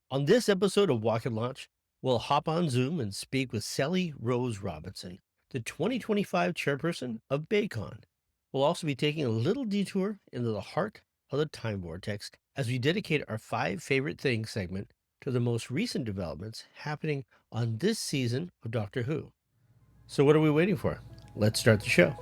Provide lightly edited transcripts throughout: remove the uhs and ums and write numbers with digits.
On this episode of Wocket Launch, we'll hop on Zoom and speak with SallyRose Robinson, the 2025 chairperson of BayCon. We'll also be taking a little detour into the heart of the time vortex as we dedicate our five favorite things segment to the most recent developments happening on this season of Doctor Who. So, what are we waiting for? Let's start the show.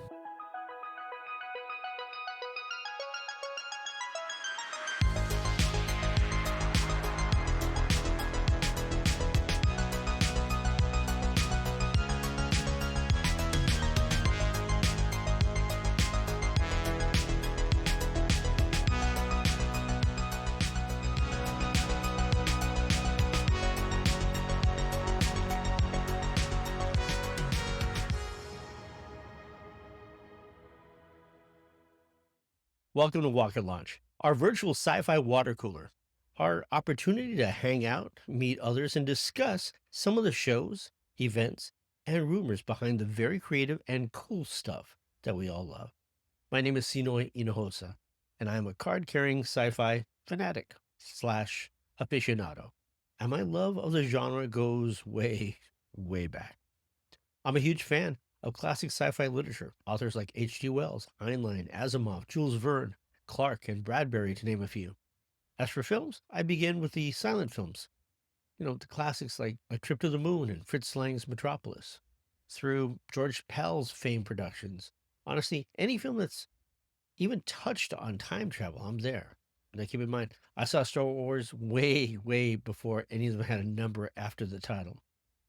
Welcome to Wocket Launch, our virtual sci-fi water cooler, our opportunity to hang out, meet others, and discuss some of the shows, events, and rumors behind the very creative and cool stuff that we all love. My name is Sinohui Hinojosa, and I am a card-carrying sci-fi fanatic slash aficionado, and my love of the genre goes way, way back. I'm a huge fan of classic sci-fi literature, authors like H.G. Wells, Heinlein, Asimov, Jules Verne, Clarke, and Bradbury, to name a few. As for films, I begin with the silent films, the classics like A Trip to the Moon and Fritz Lang's Metropolis, through George Pell's famed productions. Honestly, any film that's even touched on time travel, I'm there. Now, keep in mind, I saw Star Wars way, way before any of them had a number after the title.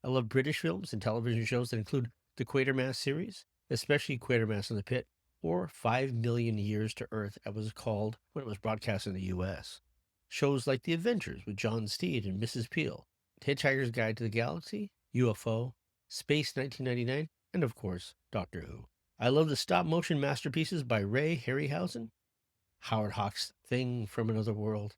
I love British films and television shows that include the Quatermass series, especially Quatermass in the Pit, or 5 Million Years to Earth, as it was called when it was broadcast in the U.S. Shows like The Adventures with John Steed and Mrs. Peel, Hitchhiker's Guide to the Galaxy, UFO, Space 1999, and of course, Doctor Who. I love the stop-motion masterpieces by Ray Harryhausen, Howard Hawks' Thing from Another World,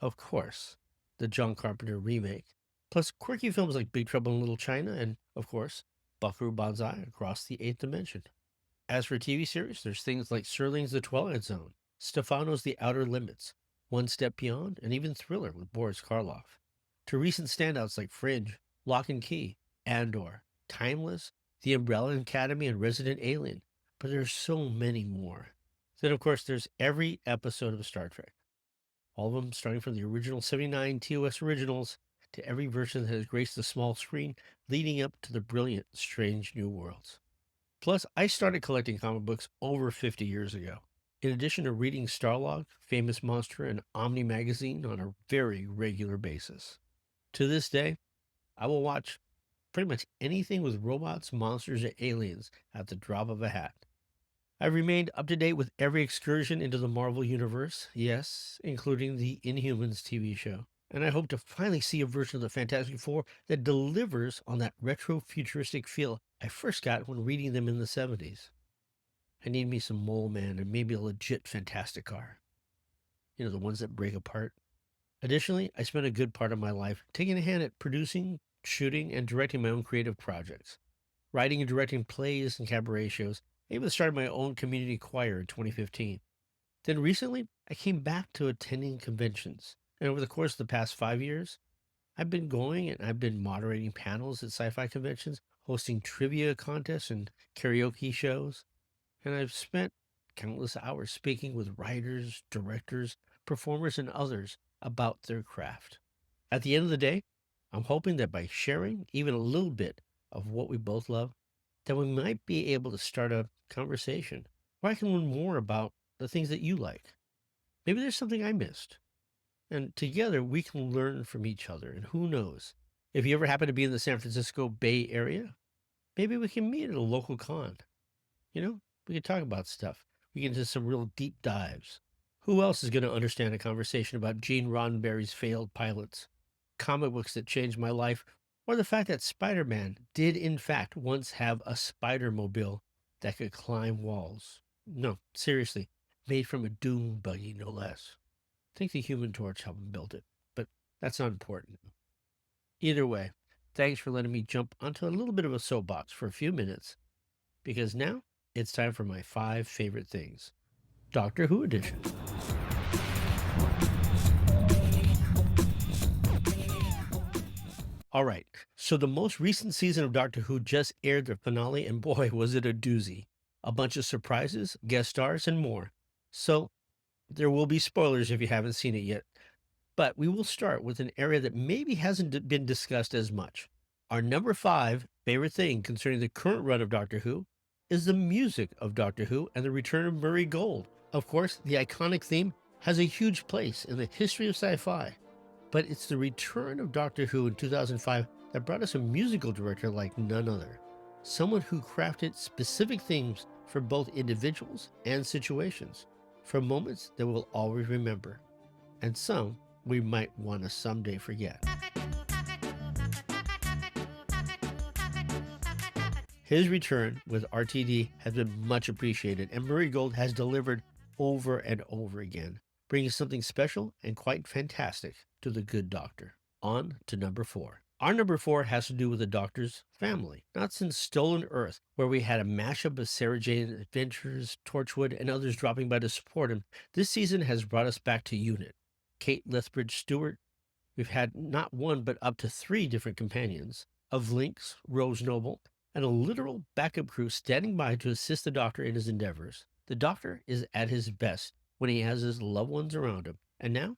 of course, the John Carpenter remake, plus quirky films like Big Trouble in Little China, and, of course, Buckaroo Banzai Across the Eighth Dimension. As for TV series, there's things like Serling's The Twilight Zone, Stefano's The Outer Limits, One Step Beyond, and even Thriller with Boris Karloff. To recent standouts like Fringe, Lock and Key, Andor, Timeless, The Umbrella Academy, and Resident Alien. But there's so many more. Then, of course, there's every episode of Star Trek. All of them starting from the original 79 TOS originals to every version that has graced the small screen, leading up to the brilliant Strange New Worlds. Plus, I started collecting comic books over 50 years ago. In addition to reading Starlog, Famous Monster, and Omni magazine on a very regular basis. To this day, I will watch pretty much anything with robots, monsters, or aliens at the drop of a hat. I've remained up to date with every excursion into the Marvel Universe, yes, including the Inhumans TV show. And I hope to finally see a version of the Fantastic Four that delivers on that retro-futuristic feel I first got when reading them in the 70s. I need me some Mole Man and maybe a legit Fantastic Car. The ones that break apart. Additionally, I spent a good part of my life taking a hand at producing, shooting, and directing my own creative projects. Writing and directing plays and cabaret shows. I even started my own community choir in 2015. Then recently, I came back to attending conventions. And over the course of the past 5 years, I've been going and I've been moderating panels at sci-fi conventions, hosting trivia contests and karaoke shows. And I've spent countless hours speaking with writers, directors, performers, and others about their craft. At the end of the day, I'm hoping that by sharing even a little bit of what we both love, that we might be able to start a conversation where I can learn more about the things that you like. Maybe there's something I missed. And together we can learn from each other. And who knows, if you ever happen to be in the San Francisco Bay Area, maybe we can meet at a local con. We can talk about stuff. We get into some real deep dives. Who else is going to understand a conversation about Gene Roddenberry's failed pilots, comic books that changed my life, or the fact that Spider-Man did in fact once have a spider-mobile that could climb walls? No, seriously, made from a doom buggy, no less. I think the Human Torch helped him build it, but that's not important. Either way, thanks for letting me jump onto a little bit of a soapbox for a few minutes, because now it's time for my 5 favorite things. Doctor Who edition. All right, so the most recent season of Doctor Who just aired their finale, and boy, was it a doozy. A bunch of surprises, guest stars, and more. So there will be spoilers if you haven't seen it yet. But we will start with an area that maybe hasn't been discussed as much. Our number five favorite thing concerning the current run of Doctor Who is the music of Doctor Who and the return of Murray Gold. Of course, the iconic theme has a huge place in the history of sci-fi, but it's the return of Doctor Who in 2005 that brought us a musical director like none other. Someone who crafted specific themes for both individuals and situations, for moments that we'll always remember, and some we might want to someday forget. His return with RTD has been much appreciated, and Murray Gold has delivered over and over again, bringing something special and quite fantastic to the good Doctor. On to number four. Our number four has to do with the Doctor's family, not since Stolen Earth, where we had a mashup of Sarah Jane Adventures, Torchwood, and others dropping by to support him. This season has brought us back to Unit. Kate Lethbridge Stewart. We've had not one but up to three different companions of Lynx, Rose Noble, and a literal backup crew standing by to assist the Doctor in his endeavors. The Doctor is at his best when he has his loved ones around him, and now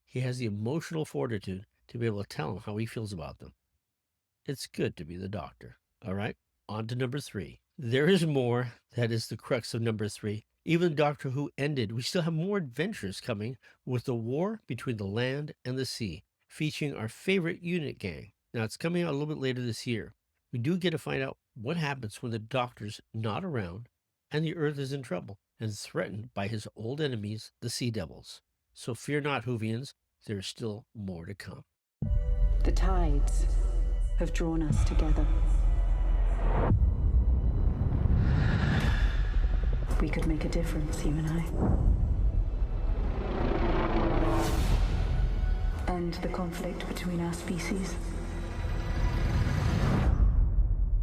he has the emotional fortitude to be able to tell them how he feels about them. It's good to be the Doctor. All right, on to number three. There is more. That is the crux of number three. Even Doctor Who ended, we still have more adventures coming with the war between the land and the sea, featuring our favorite unit gang. Now, it's coming out a little bit later this year. We do get to find out what happens when the Doctor's not around and the Earth is in trouble and threatened by his old enemies, the Sea Devils. So fear not, Whovians, there's still more to come. The tides have drawn us together. We could make a difference, you and I. End the conflict between our species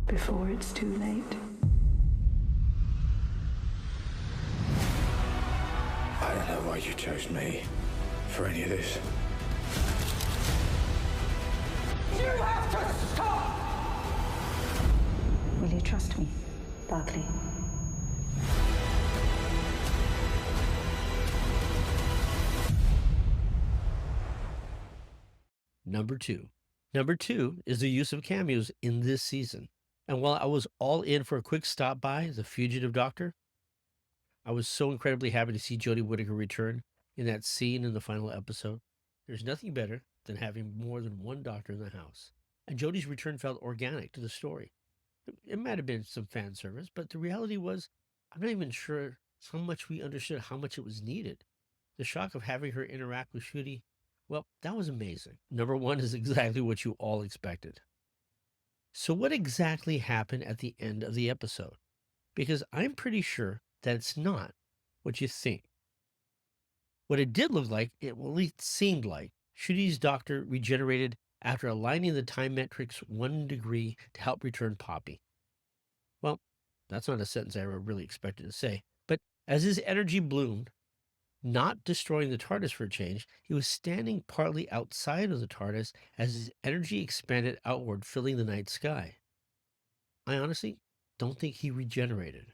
before it's too late. I don't know why you chose me for any of this. You have to stop! Will you trust me, Barclay? Number two. Number two is the use of cameos in this season. And while I was all in for a quick stop by The Fugitive Doctor, I was so incredibly happy to see Jodie Whittaker return in that scene in the final episode. There's nothing better than having more than one Doctor in the house. And Jodie's return felt organic to the story. It might have been some fan service, but the reality was, I'm not even sure how much we understood how much it was needed. The shock of having her interact with Ncuti, well, that was amazing. Number one is exactly what you all expected. So what exactly happened at the end of the episode? Because I'm pretty sure that it's not what you think. What it did look like, it at least seemed like, Ncuti's Doctor regenerated after aligning the time metrics 1 degree to help return Poppy. Well, that's not a sentence I ever really expected to say, but as his energy bloomed, not destroying the TARDIS for a change, he was standing partly outside of the TARDIS as his energy expanded outward, filling the night sky. I honestly don't think he regenerated.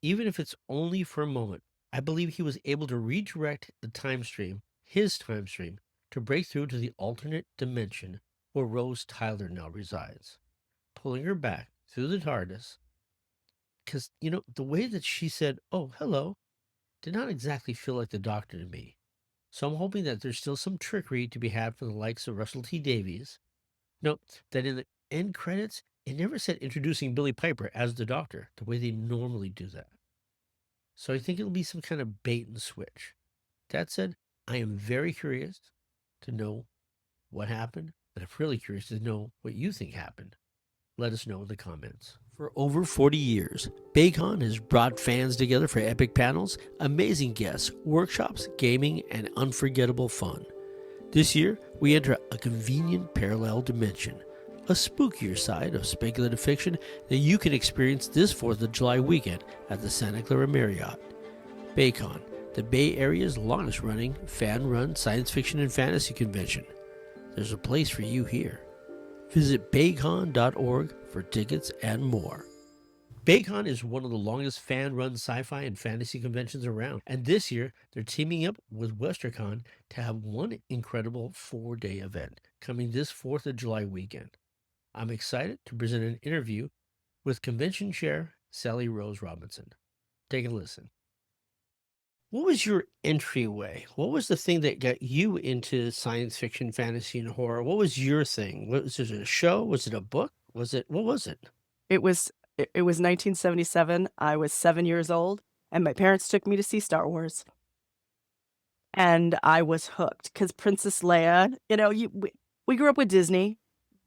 Even if it's only for a moment, I believe he was able to redirect the time stream, his time stream, to break through to the alternate dimension where Rose Tyler now resides, pulling her back through the TARDIS. Because, the way that she said, "Oh, hello," did not exactly feel like the Doctor to me. So I'm hoping that there's still some trickery to be had for the likes of Russell T Davies. Note that in the end credits, it never said introducing Billy Piper as the Doctor, the way they normally do that. So I think it'll be some kind of bait and switch. That said, I am very curious to know what happened, and I'm really curious to know what you think happened. Let us know in the comments. For over 40 years, BayCon has brought fans together for epic panels, amazing guests, workshops, gaming, and unforgettable fun. This year, we enter a convenient parallel dimension, a spookier side of speculative fiction that you can experience this 4th of July weekend at the Santa Clara Marriott. BayCon, the Bay Area's longest-running, fan-run science fiction and fantasy convention. There's a place for you here. Visit BayCon.org for tickets and more. BayCon is one of the longest fan-run sci-fi and fantasy conventions around, and this year they're teaming up with WesterCon to have one incredible 4-day event coming this 4th of July weekend. I'm excited to present an interview with convention chair SallyRose Robinson. Take a listen. What was your entryway? What was the thing that got you into science fiction, fantasy, and horror? What was your thing? Was it a show? Was it a book? What was it? It was 1977. I was 7 years old, and my parents took me to see Star Wars. And I was hooked because Princess Leia, we grew up with Disney,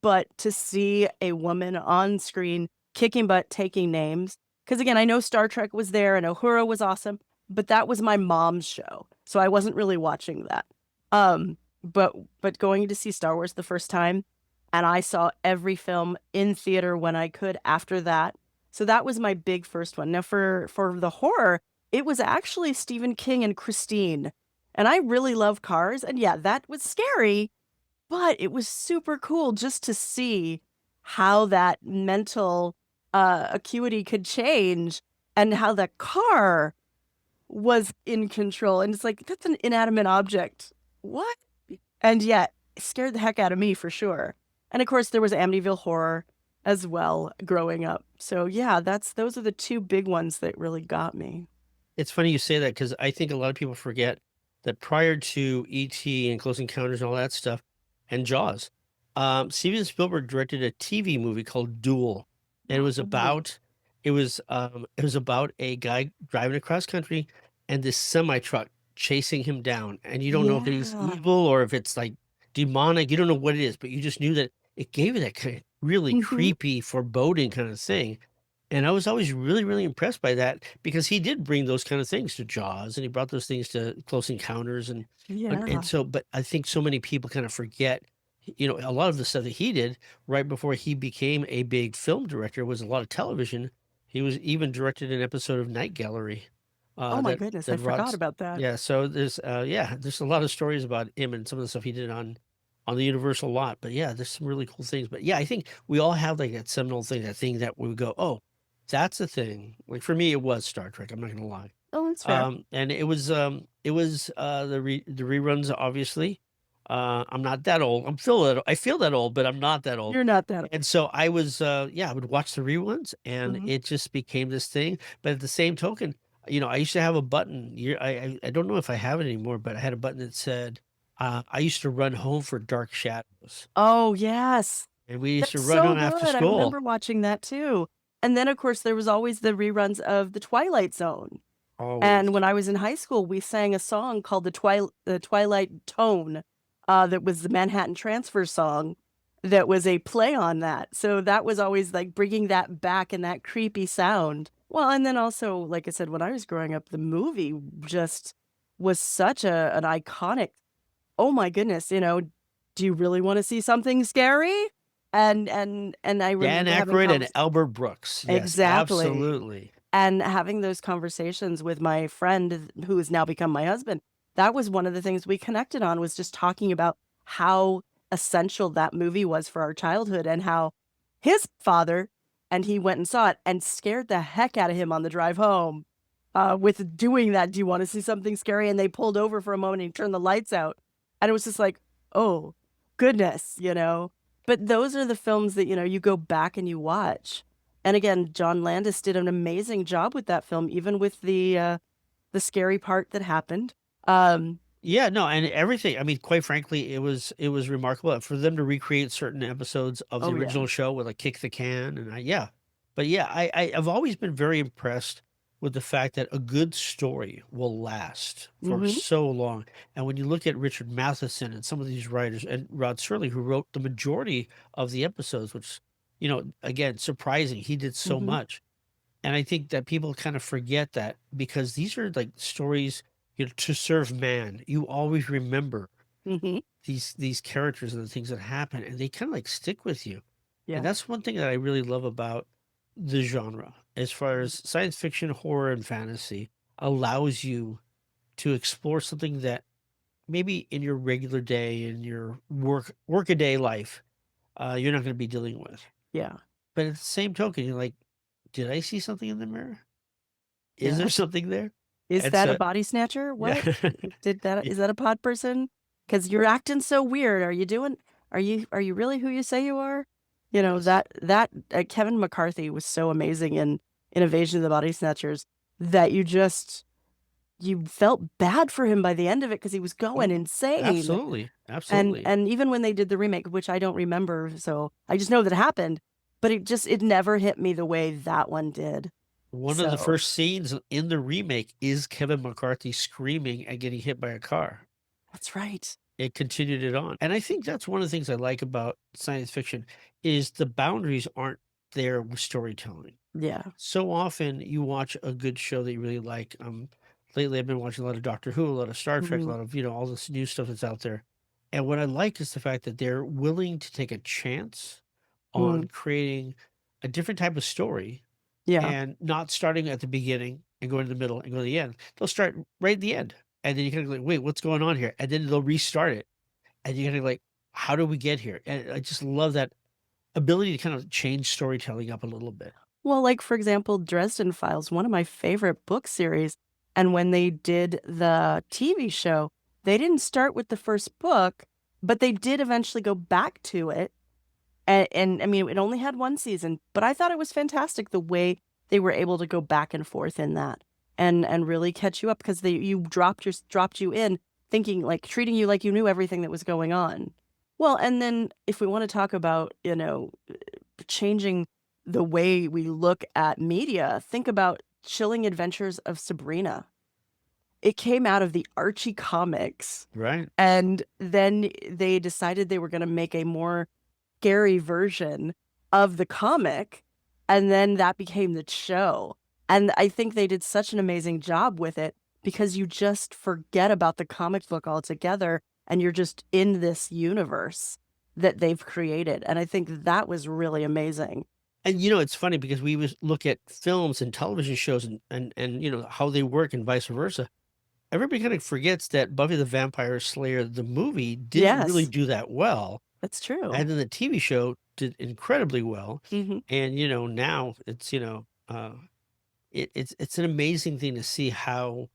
but to see a woman on screen kicking butt, taking names, because again, I know Star Trek was there and Uhura was awesome, but that was my mom's show, so I wasn't really watching that. But going to see Star Wars the first time, and I saw every film in theater when I could after that. So that was my big first one. Now for the horror, it was actually Stephen King and Christine. And I really love cars, and yeah, that was scary, but it was super cool just to see how that mental acuity could change and how the car was in control. And it's like, that's an inanimate object. What? And yet, it scared the heck out of me for sure. And of course, there was Amityville Horror as well growing up. So yeah, those are the two big ones that really got me. It's funny you say that because I think a lot of people forget that prior to E.T. and Close Encounters and all that stuff and Jaws, Steven Spielberg directed a TV movie called Duel. And it was Oh. about a guy driving across country and this semi truck chasing him down. And you don't know if he's Yeah. evil or if it's like demonic. You don't know what it is, but you just knew that it gave you that kind of really Mhm. creepy, foreboding kind of thing. And I was always really, really impressed by that because he did bring those kind of things to Jaws and he brought those things to Close Encounters Yeah. and so, but I think so many people kind of forget, a lot of the stuff that he did right before he became a big film director was a lot of television. He was even directed an episode of Night Gallery. Oh my That goodness, I that forgot Rod's, about that. yeah. So there's a lot of stories about him and some of the stuff he did on the Universal lot. But yeah, there's some really cool things. But yeah, I think we all have like that seminal thing, that thing that we go, oh, that's the thing. Like for me, it was Star Trek. I'm not gonna lie. Oh, that's fair. And the reruns, obviously. I'm not that old. I feel that old, but I'm not that old. You're not that. And so I was, I would watch the reruns, and Mhm. it just became this thing. But at the same token, I used to have a button. I don't know if I have it anymore, but I had a button that said, I used to run home for Dark Shadows, Oh, yes. and we used to That's run so home after good. I school. remember watching that too. And then, of course, there was always the reruns of The Twilight Zone. Always. And when I was in high school, we sang a song called the Twilight Tone, that was the Manhattan Transfer song that was a play on that. So that was always like bringing that back and that creepy sound. Well, and then also, like I said, when I was growing up, the movie just was such an iconic, oh my goodness, do you really want to see something scary? And I Dan remember having Aykroyd and Albert Brooks. Yes, exactly. absolutely. And having those conversations with my friend who has now become my husband, that was one of the things we connected on, was just talking about how essential that movie was for our childhood and how his father and he went and saw it and scared the heck out of him on the drive home, with doing that. Do you want to see something scary? And they pulled over for a moment and turned the lights out. And it was just like, oh, goodness. But those are the films that, you go back and you watch. And again, John Landis did an amazing job with that film, even with the scary part that happened. Yeah, no, and everything. I mean, quite frankly, it was remarkable for them to recreate certain episodes of the Oh, yeah. original show with a kick the can, and but yeah, I've always been very impressed with the fact that a good story will last for Mhm. so long. And when you look at Richard Matheson and some of these writers, and Rod Serling, who wrote the majority of the episodes, which again, surprising, he did so Mhm. much. And I think that people kind of forget that because these are like stories, to serve man. You always remember Mhm. these characters and the things that happen, and they kind of like stick with you. And Yeah. that's one thing that I really love about the genre, as far as science fiction, horror, and fantasy allows you to explore something that maybe in your regular day, in your workaday life, you're not going to be dealing with. Yeah. But at the same token, you're like, did I see something in the mirror? Is there Yeah. something there? Is And that a so, body snatcher? yeah, What? Did that Y- is that a pod person? Because 'Cause you're acting so weird. Are you really who you say you are? You know, yes. Kevin McCarthy was so amazing in Invasion of the Body Snatchers that you felt bad for him by the end of it because he was going Oh, insane. absolutely, And absolutely. and even when they did the remake, which I don't remember, so I just know that it happened, but it never hit me the way that one did. One of the So, first scenes in the remake is Kevin McCarthy screaming and getting hit by a car. that's right. It continued it on, and I think that's one of the things I like about science fiction is the boundaries aren't there with storytelling. Yeah. So often you watch a good show that you really like. Lately I've been watching a lot of Doctor Who, a lot of Star Trek, a Mhm. lot of, all this new stuff that's out there. And what I like is the fact that they're willing to take a chance on Mm. creating a different type of story Yeah. and not starting at the beginning and going to the middle and go to the end. They'll start right at the end. And then you kind of like, wait, what's going on here? And then they'll restart it. And you're kind of like, how do we get here? And I just love that ability to kind of change storytelling up a little bit. Well, like, for example, Dresden Files, one of my favorite book series, and when they did the TV show, they didn't start with the first book, but they did eventually go back to it, and I mean, it only had 1 season, but I thought it was fantastic the way they were able to go back and forth in that, and really catch you up because they you dropped you in thinking, like, treating you like you knew everything that was going on. Well, and then if we wanna talk about, changing the way we look at media, think about Chilling Adventures of Sabrina. It came out of the Archie comics, Right. and then they decided they were gonna make a more scary version of the comic, and then that became the show. And I think they did such an amazing job with it because you just forget about the comic book altogether, and you're just in this universe that they've created, and I think that was really amazing. And it's funny because we was look at films and television shows and how they work and vice versa. Everybody kind of forgets that Buffy the Vampire Slayer, the movie, didn't really Yes, do that well. that's true. And then the TV show did incredibly well. Mhm. And now it's it's an amazing thing to see how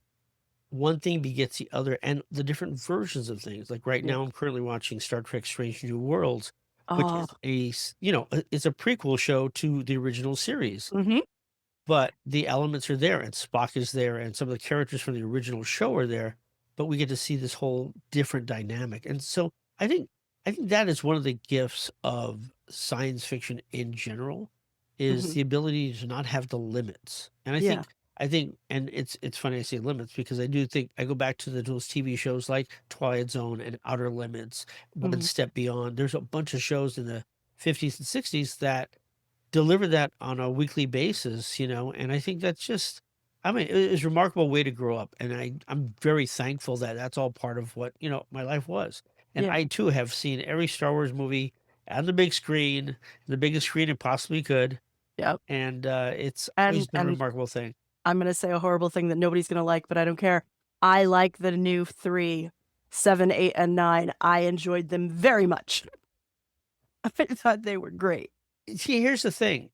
one thing begets the other and the different versions of things. Like right Yeah. now, I'm currently watching Star Trek Strange New Worlds, which Oh, is it's a prequel show to the original series. mhm. But the elements are there, and Spock is there, and some of the characters from the original show are there, but we get to see this whole different dynamic, and so I think that is one of the gifts of science fiction in general, is Mhm. the ability to not have the limits, and Yeah. I think and it's funny I say limits because I do think I go back to those TV shows like Twilight Zone and Outer Limits, One Mhm. Step Beyond. There's a bunch of shows in the '50s and '60s that deliver that on a weekly basis, and I think that's just I mean, it is a remarkable way to grow up, and I'm very thankful that that's all part of what, my life was. And Yeah. I too have seen every Star Wars movie on the big screen, the biggest screen it possibly could, Yep. and, it's always And been a and remarkable thing. I'm gonna say a horrible thing that nobody's gonna like, but I don't care. I like the new 3, 7, 8, and 9. I enjoyed them very much. I thought they were great. See, here's the thing.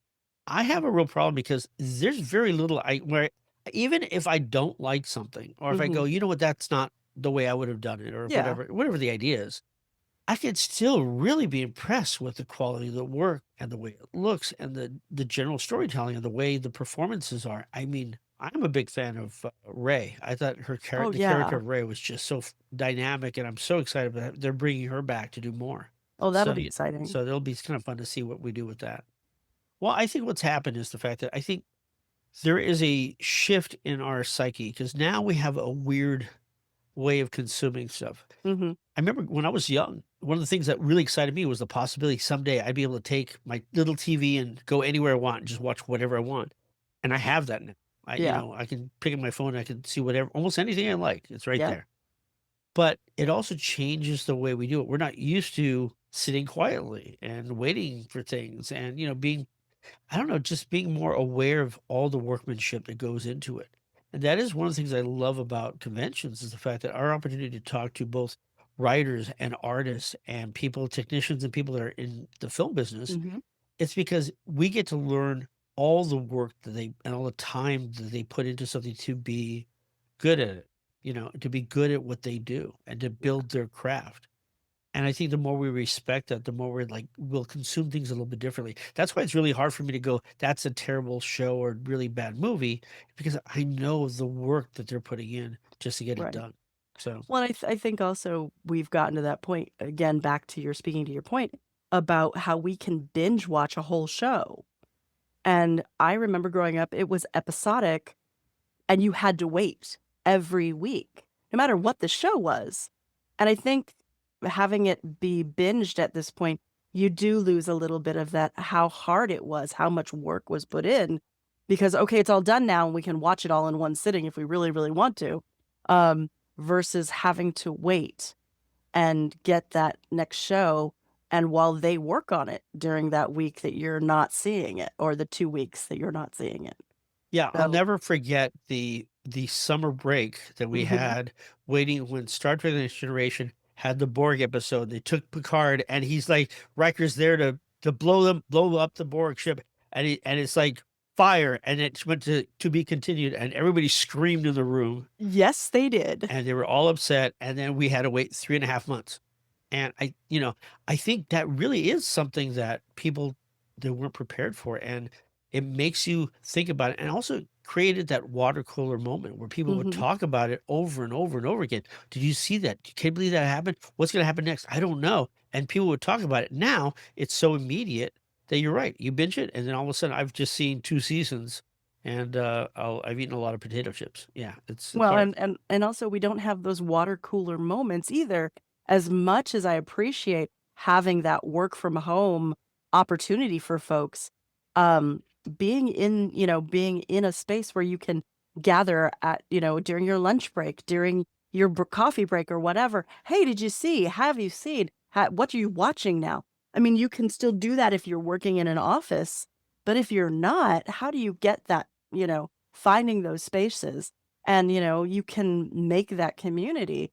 I have a real problem because there's very little where even if I don't like something, or if I Mhm. go, you know what, that's not the way I would have done it, or Yeah. whatever the idea is, I could still really be impressed with the quality of the work and the way it looks and the general storytelling and the way the performances are. I mean, I'm a big fan of Ray. I thought Oh, the character yeah. of Ray was just so dynamic, and I'm so excited that they're bringing her back to do more. Oh, that'll So, be exciting. so it'll be kind of fun to see what we do with that. Well, I think what's happened is the fact that I think there is a shift in our psyche because now we have a weird way of consuming stuff. Mhm. I remember when I was young, one of the things that really excited me was the possibility someday I'd be able to take my little TV and go anywhere I want and just watch whatever I want. And I have that now. Yeah. I can pick up my phone, I can see whatever, almost anything I like. It's right Yep. there. But it also changes the way we do it. We're not used to sitting quietly and waiting for things and, being I don't know, just being more aware of all the workmanship that goes into it. And that is one of the things I love about conventions is the fact that our opportunity to talk to both writers and artists and people, technicians and people that are in the film business, Mhm. it's because we get to learn all the work that they and all the time that they put into something to be good at it, to be good at what they do and to build their craft. And I think the more we respect that, the more we're like, we'll consume things a little bit differently. That's why it's really hard for me to go, that's a terrible show or really bad movie, because I know the work that they're putting in just to get it Right. done. So, Well, I think also we've gotten to that point, again, back to your speaking to your point about how we can binge watch a whole show. And I remember growing up, it was episodic and you had to wait every week, no matter what the show was. And I think having it be binged at this point, you do lose a little bit of that how hard it was, how much work was put in. Because okay, it's all done now and we can watch it all in one sitting if we really, really want to. Um, versus having to wait and get that next show. And while they work on it during that week that you're not seeing it, or the 2 weeks that you're not seeing it. yeah, I'll So never forget the summer break that we mhm. had waiting when Star Trek: The Next Generation had the Borg episode. They took Picard, and he's like, Riker's there to blow up the Borg ship, and it's like fire, and it went to be continued, and everybody screamed in the room, Yes, they did. and they were all upset, and then we had to wait 3.5 months. And I think that really is something that people they weren't prepared for, and it makes you think about it, and also created that water cooler moment where people would Mhm. talk about it over and over and over again. Did you see that? Can you believe that happened? What's going to happen next? I don't know. And people would talk about it. Now it's so immediate that you're right. You binge it, and then all of a sudden, I've just seen 2 seasons, and I've eaten a lot of potato chips. Yeah, it's Well, hard. and also we don't have those water cooler moments either. As much as I appreciate having that work from home opportunity for folks, um, being in a space where you can gather at, during your lunch break, during your coffee break or whatever. Hey, did you see? Have you seen? What are you watching now? I mean, you can still do that if you're working in an office, but if you're not, how do you get that, finding those spaces? And, you can make that community.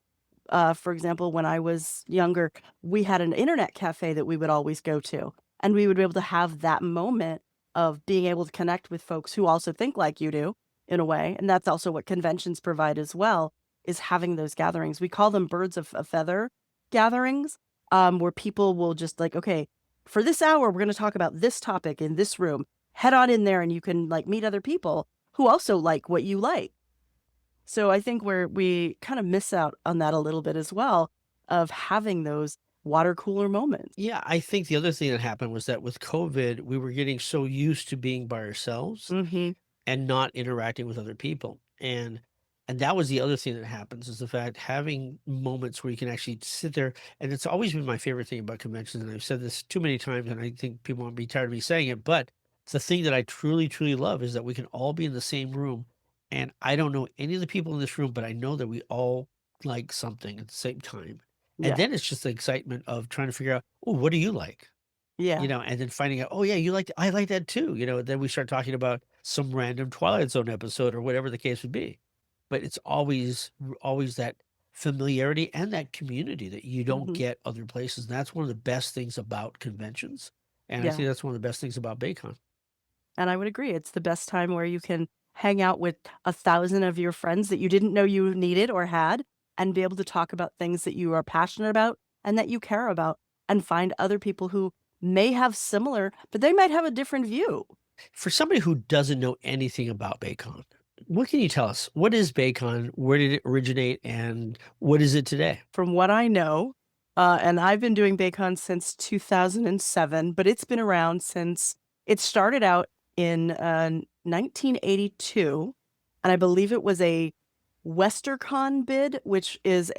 For example, when I was younger, we had an internet cafe that we would always go to, and we would be able to have that moment of being able to connect with folks who also think like you do in a way. And that's also what conventions provide as well, is having those gatherings. We call them birds of a feather gatherings, where people will just like, okay, for this hour, we're going to talk about this topic in this room. Head on in there and you can like meet other people who also like what you like. So I think we kind of miss out on that a little bit as well, of having those water cooler moments. Yeah, I think the other thing that happened was that with COVID, we were getting so used to being by ourselves Mhm. and not interacting with other people. And that was the other thing that happens is the fact having moments where you can actually sit there. And it's always been my favorite thing about conventions. And I've said this too many times, and I think people won't be tired of me saying it, but it's the thing that I truly, truly love is that we can all be in the same room. And I don't know any of the people in this room, but I know that we all like something at the same time. And Yeah. then it's just the excitement of trying to figure out, oh, what do you like? Yeah. And then finding out, "Oh, yeah, you like I like that too," then we start talking about some random Twilight Zone episode or whatever the case would be. But it's always that familiarity and that community that you don't Mhm. get other places, and that's one of the best things about conventions, and I Yeah. think that's one of the best things about BayCon. And I would agree. It's the best time where you can hang out with 1,000 of your friends that you didn't know you needed or had, and be able to talk about things that you are passionate about and that you care about, and find other people who may have similar, but they might have a different view. For somebody who doesn't know anything about BayCon, what can you tell us? What is BayCon? Where did it originate, and what is it today? From what I know, and I've been doing BayCon since 2007, but it's been around since it started out in 1982, and I believe it was a WesterCon bid, which is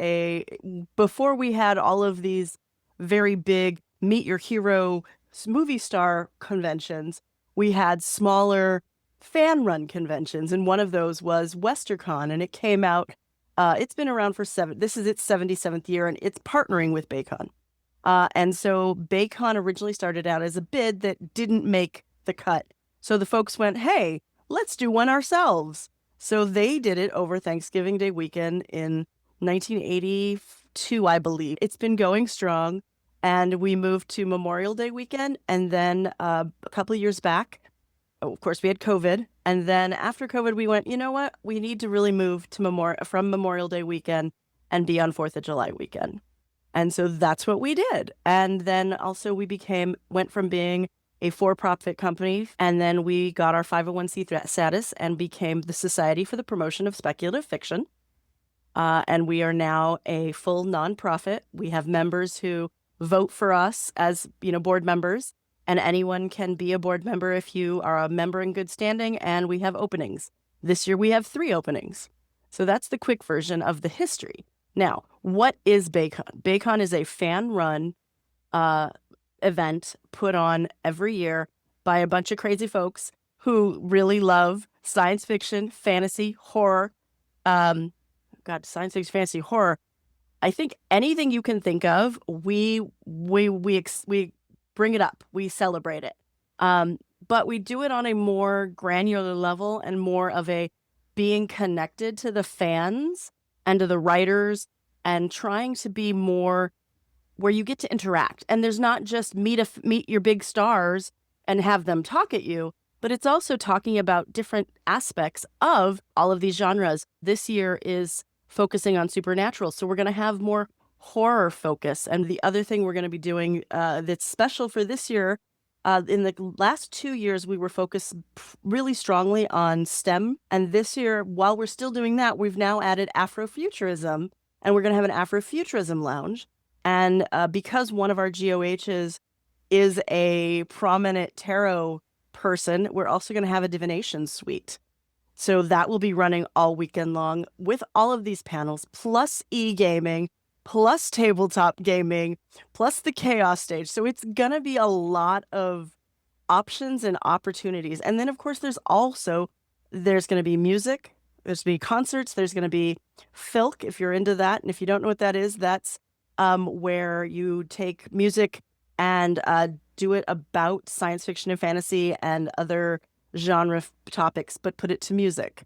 before we had all of these very big meet your hero movie star conventions, we had smaller fan run conventions, and one of those was WesterCon, and it came out. It's been around for this is its 77th year, and it's partnering with BayCon. And so BayCon originally started out as a bid that didn't make the cut. So the folks went, hey, let's do one ourselves. So they did it over Thanksgiving Day weekend in 1982, 2, I believe. It's been going strong, and we moved to Memorial Day weekend, and then a couple of years back, of course, we had COVID, and then after COVID, we went, you know what? We need to really move to from Memorial Day weekend and be on 4th of July weekend. And so that's what we did. And then also we went from being a for-profit company, and then we got our 501c3 status and became the Society for the Promotion of Speculative Fiction. And we are now a full nonprofit. We have members who vote for us as, board members, and anyone can be a board member if you are a member in good standing, and we have openings. This year we have 3 openings. So that's the quick version of the history. Now, what is BayCon? BayCon is a fan-run event put on every year by a bunch of crazy folks who really love science fiction, fantasy, horror. Science fiction, fantasy, horror. I think anything you can think of, we bring it up, we celebrate it. But we do it on a more granular level and more of a being connected to the fans and to the writers, and trying to be more where you get to interact. And there's not just meet your big stars and have them talk at you, but it's also talking about different aspects of all of these genres. This year is focusing on supernatural, so we're going to have more horror focus. And the other thing we're going to be doing that's special for this year, in the last 2 years, we were focused really strongly on STEM. And this year, while we're still doing that, we've now added Afrofuturism, and we're going to have an Afrofuturism lounge. And because one of our GOHs is a prominent tarot person, we're also going to have a divination suite. So that will be running all weekend long with all of these panels, plus e-gaming, plus tabletop gaming, plus the chaos stage. So it's going to be a lot of options and opportunities. And then, of course, there's going to be music, there's going to be concerts, there's going to be filk, if you're into that. And if you don't know what that is, that's where you take music and do it about science fiction and fantasy and other genre topics, but put it to music.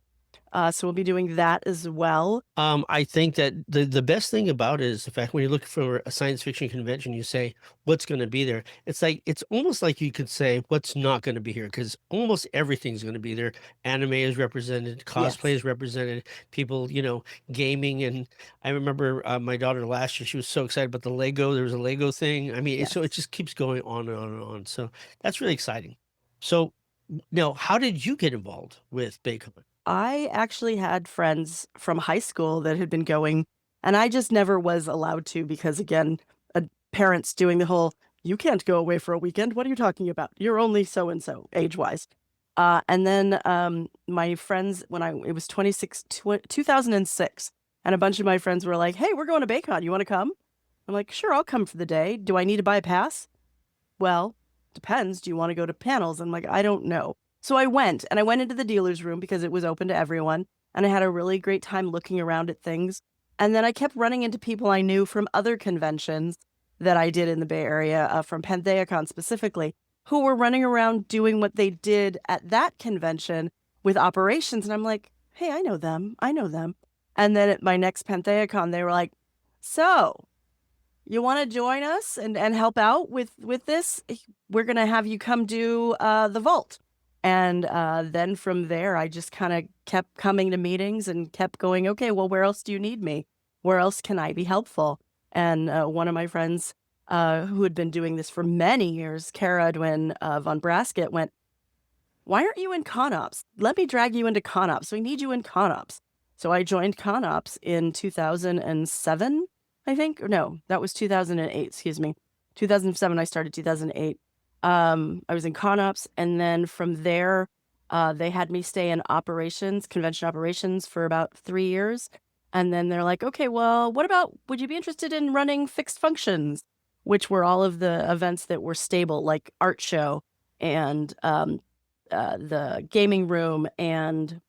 So we'll be doing that as well. I think that the best thing about it is the fact when you look for a science fiction convention, you say what's going to be there. It's almost like you could say what's not going to be here, because almost everything's going to be there. Anime is represented, cosplay is represented, people, gaming. And I remember my daughter last year, she was so excited about the Lego. There was a Lego thing. I mean, so it just keeps going on and on and on. So that's really exciting. So now, how did you get involved with BayCon? I actually had friends from high school that had been going, and I just never was allowed to because, again, parents doing the whole, you can't go away for a weekend. What are you talking about? You're only so-and-so age-wise. And then my friends, it was 2006, and a bunch of my friends were like, hey, we're going to BayCon. You want to come? I'm like, sure, I'll come for the day. Do I need to buy a pass? Well, depends. Do you want to go to panels? I'm like, I don't know. So I went into the dealer's room because it was open to everyone. And I had a really great time looking around at things. And then I kept running into people I knew from other conventions that I did in the Bay Area, from PantheaCon specifically, who were running around doing what they did at that convention with operations. And I'm like, hey, I know them. And then at my next PantheaCon, they were like, so you want to join us and help out with this? We're going to have you come do the vault. And then from there, I just kind of kept coming to meetings and kept going, okay, well, where else do you need me? Where else can I be helpful? And one of my friends who had been doing this for many years, Kara Edwin von Brasket, went, why aren't you in ConOps? Let me drag you into ConOps. We need you in ConOps. So I joined ConOps in 2007, I think. Or no, that was 2008, excuse me. 2007, I started 2008. I was in ConOps, and then from there, they had me stay in convention operations for about 3 years. And then they're like, okay, well, would you be interested in running fixed functions, which were all of the events that were stable, like art show and the gaming room and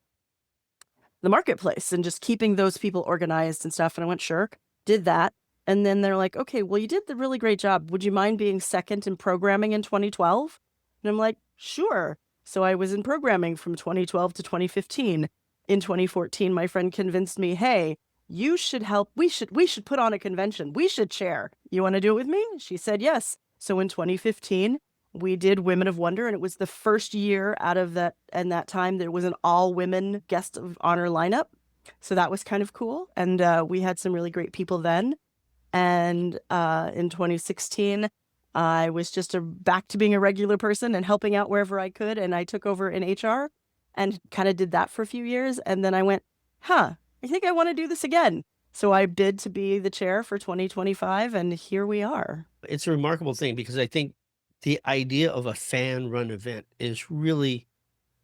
the marketplace, and just keeping those people organized and stuff. And I went, sure, did that. And then they're like, okay, well, you did the really great job. Would you mind being second in programming in 2012? And I'm like, sure. So I was in programming from 2012 to 2015. In 2014, my friend convinced me, hey, you should help. We should put on a convention. We should chair. You want to do it with me? She said yes. So in 2015, we did Women of Wonder, and it was the first year out of that, and that time there was an all women guest of honor lineup. So that was kind of cool. And we had some really great people then. And in 2016, I was just back to being a regular person and helping out wherever I could. And I took over in HR and kind of did that for a few years. And then I went, I think I want to do this again. So I bid to be the chair for 2025, and here we are. It's a remarkable thing because I think the idea of a fan-run event is really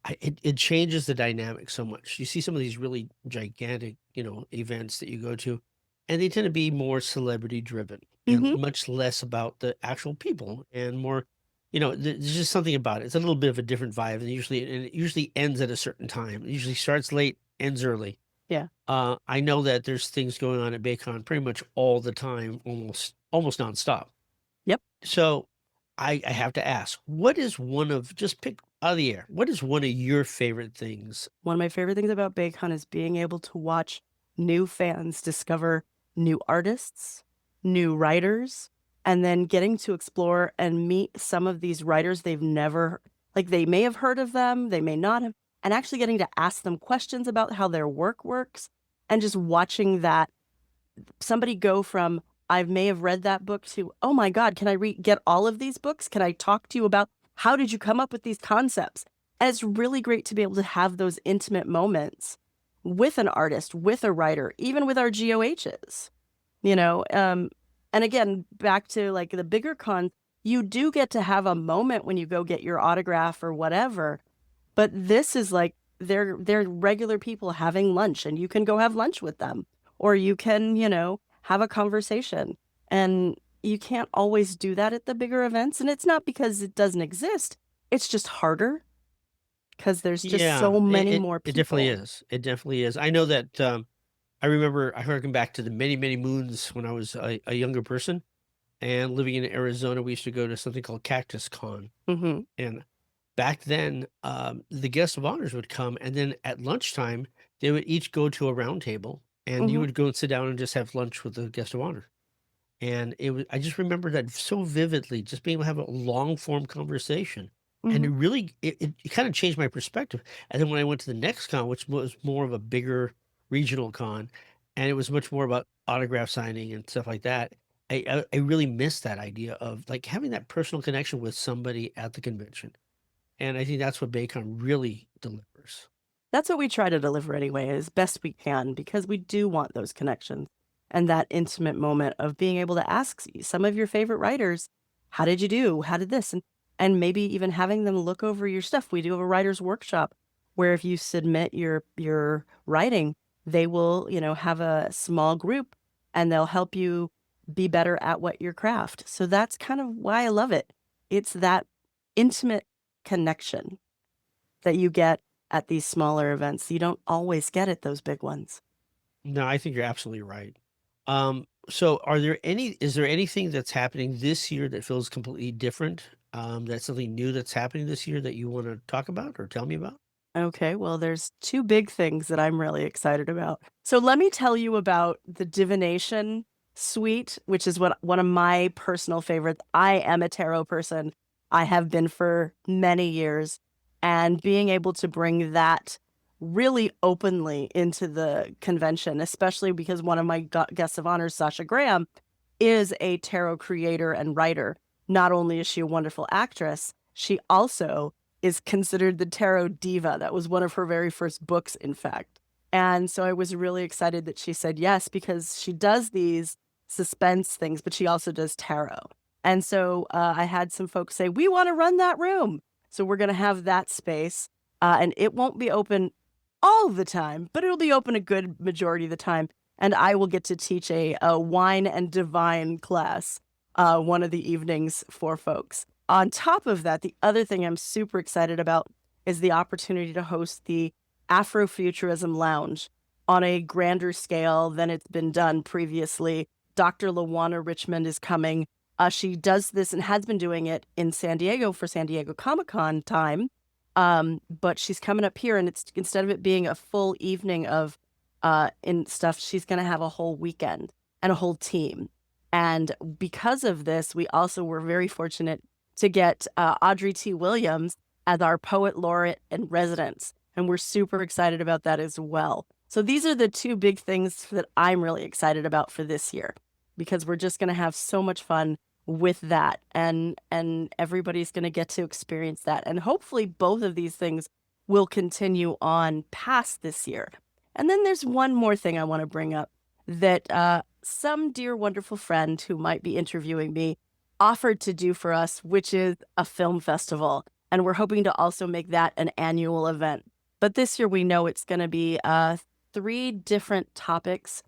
it changes the dynamic so much. You see some of these really gigantic, events that you go to, and they tend to be more celebrity driven and Hmm. much less about the actual people and more, there's just something about it. It's a little bit of a different vibe, and it usually ends at a certain time. It usually starts late, ends early. Yeah. I know that there's things going on at BayCon pretty much all the time, almost nonstop. Yep. So I have to ask, what is just pick out of the air, what is one of your favorite things? One of my favorite things about BayCon is being able to watch new fans discover new artists, new writers, and then getting to explore and meet some of these writers they've never, like they may have heard of them, they may not have, and actually getting to ask them questions about how their work works, and just watching that somebody go from I may have read that book to, oh my God, can I get all of these books? Can I talk to you about how did you come up with these concepts? And it's really great to be able to have those intimate moments with an artist, with a writer, even with our GOHs, you know? And again, back to like the bigger con, you do get to have a moment when you go get your autograph or whatever. But this is like they're regular people having lunch, and you can go have lunch with them, or you can, have a conversation. And you can't always do that at the bigger events. And it's not because it doesn't exist. It's just harder because there's just Yeah, so it many it more it definitely people. is. It definitely is. I know that, I remember I harken back to the many, many moons when I was a younger person and living in Arizona. We used to go to something called Cactus Con, Hmm. and back then, the guest of honors would come, and then at lunchtime, they would each go to a round table, and you Hmm. would go and sit down and just have lunch with the guest of honor. And I just remember that so vividly, just being able to have a long form conversation. And Hmm. it kind of changed my perspective. And then when I went to the next con, which was more of a bigger regional con, and it was much more about autograph signing and stuff like that, I really missed that idea of like having that personal connection with somebody at the convention. And I think that's what BayCon really delivers. That's what we try to deliver anyway, as best we can, because we do want those connections and that intimate moment of being able to ask some of your favorite writers, how did you do? How did this? And maybe even having them look over your stuff. We do have a writer's workshop where if you submit your writing, they will, have a small group and they'll help you be better at what your craft. So that's kind of why I love it. It's that intimate connection that you get at these smaller events. You don't always get at those big ones. No, I think you're absolutely right. So is there anything that's happening this year that feels completely different? That's something new that's happening this year that you want to talk about or tell me about? Okay, well, there's two big things that I'm really excited about. So let me tell you about the divination suite, which is one of my personal favorites. I am a tarot person. I have been for many years, and being able to bring that really openly into the convention, especially because one of my guests of honor, Sasha Graham, is a tarot creator and writer. Not only is she a wonderful actress, she also is considered the tarot diva. That was one of her very first books, in fact. And so I was really excited that she said yes, because she does these suspense things, but she also does tarot. And so I had some folks say, we want to run that room. So we're going to have that space. And it won't be open all the time, but it'll be open a good majority of the time. And I will get to teach a wine and divine class one of the evenings for folks. On top of that, the other thing I'm super excited about is the opportunity to host the Afrofuturism Lounge on a grander scale than it's been done previously. Dr. Lawana Richmond is coming. She does this and has been doing it in San Diego for San Diego Comic-Con time. But she's coming up here, and it's instead of it being a full evening of in stuff, she's going to have a whole weekend and a whole team. And because of this, we also were very fortunate to get Audrey T. Williams as our poet laureate in residence. And we're super excited about that as well. So these are the two big things that I'm really excited about for this year, because we're just going to have so much fun with that, and everybody's going to get to experience that. And hopefully both of these things will continue on past this year. And then there's one more thing I want to bring up that some dear, wonderful friend who might be interviewing me offered to do for us, which is a film festival. And we're hoping to also make that an annual event. But this year we know it's going to be 3 different topics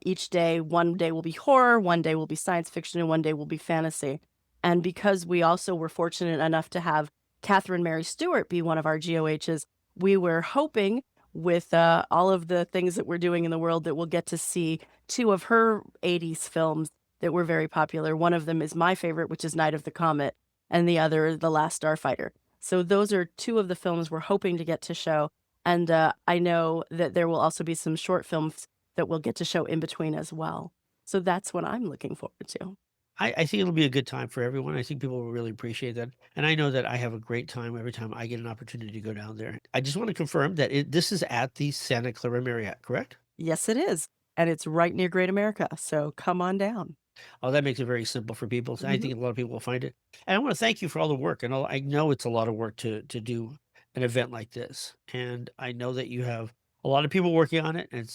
each day. One day will be horror, one day will be science fiction, and one day will be fantasy. And because we also were fortunate enough to have Catherine Mary Stewart be one of our GOHs, we were hoping with all of the things that we're doing in the world that we'll get to see 2 of her 80s films that were very popular. One of them is my favorite, which is Night of the Comet, and the other is The Last Starfighter. So those are 2 of the films we're hoping to get to show. And I know that there will also be some short films that we'll get to show in between as well. So that's what I'm looking forward to. I think it'll be a good time for everyone. I think people will really appreciate that. And I know that I have a great time every time I get an opportunity to go down there. I just want to confirm that this is at the Santa Clara Marriott, correct? Yes, it is. And it's right near Great America. So come on down. Oh, that makes it very simple for people. So I Mhm. think a lot of people will find it. And I want to thank you for all the work. And I know it's a lot of work to do an event like this. And I know that you have a lot of people working on it. And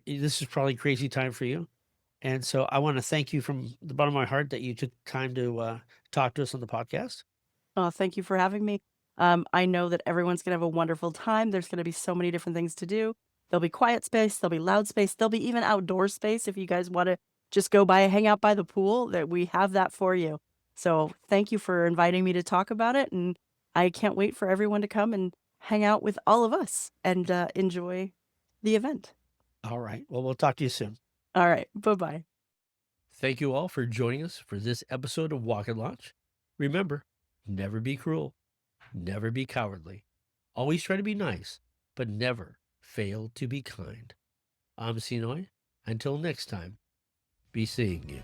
this is probably a crazy time for you. And so I want to thank you from the bottom of my heart that you took time to talk to us on the podcast. Oh, thank you for having me. I know that everyone's going to have a wonderful time. There's going to be so many different things to do. There'll be quiet space, there'll be loud space, there'll be even outdoor space if you guys want to just go by, hang out by the pool, that we have that for you. So thank you for inviting me to talk about it. And I can't wait for everyone to come and hang out with all of us and enjoy the event. All right. Well, we'll talk to you soon. All right. Bye-bye. Thank you all for joining us for this episode of Wocket Launch. Remember, never be cruel, never be cowardly. Always try to be nice, but never fail to be kind. I'm Sinohui. Until next time, be seeing you.